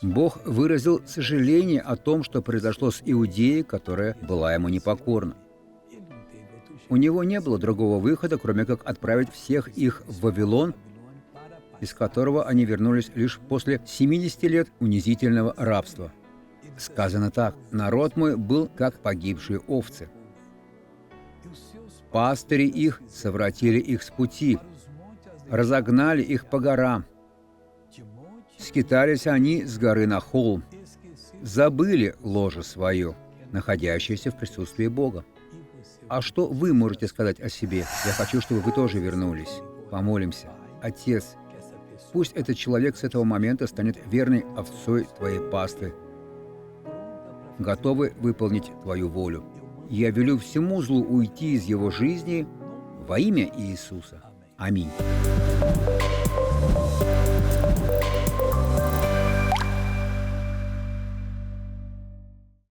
Бог выразил сожаление о том, что произошло с Иудеей, которая была ему непокорна. У него не было другого выхода, кроме как отправить всех их в Вавилон, из которого они вернулись лишь после 70 лет унизительного рабства. Сказано так: «Народ мой был, как погибшие овцы. Пастыри их совратили их с пути, разогнали их по горам. Скитались они с горы на холм, забыли ложе свое, находящееся в присутствии Бога». А что вы можете сказать о себе? Я хочу, чтобы вы тоже вернулись. Помолимся. Отец, пусть этот человек с этого момента станет верной овцой Твоей пасты, готовы выполнить Твою волю. Я велю всему злу уйти из его жизни во имя Иисуса. Аминь.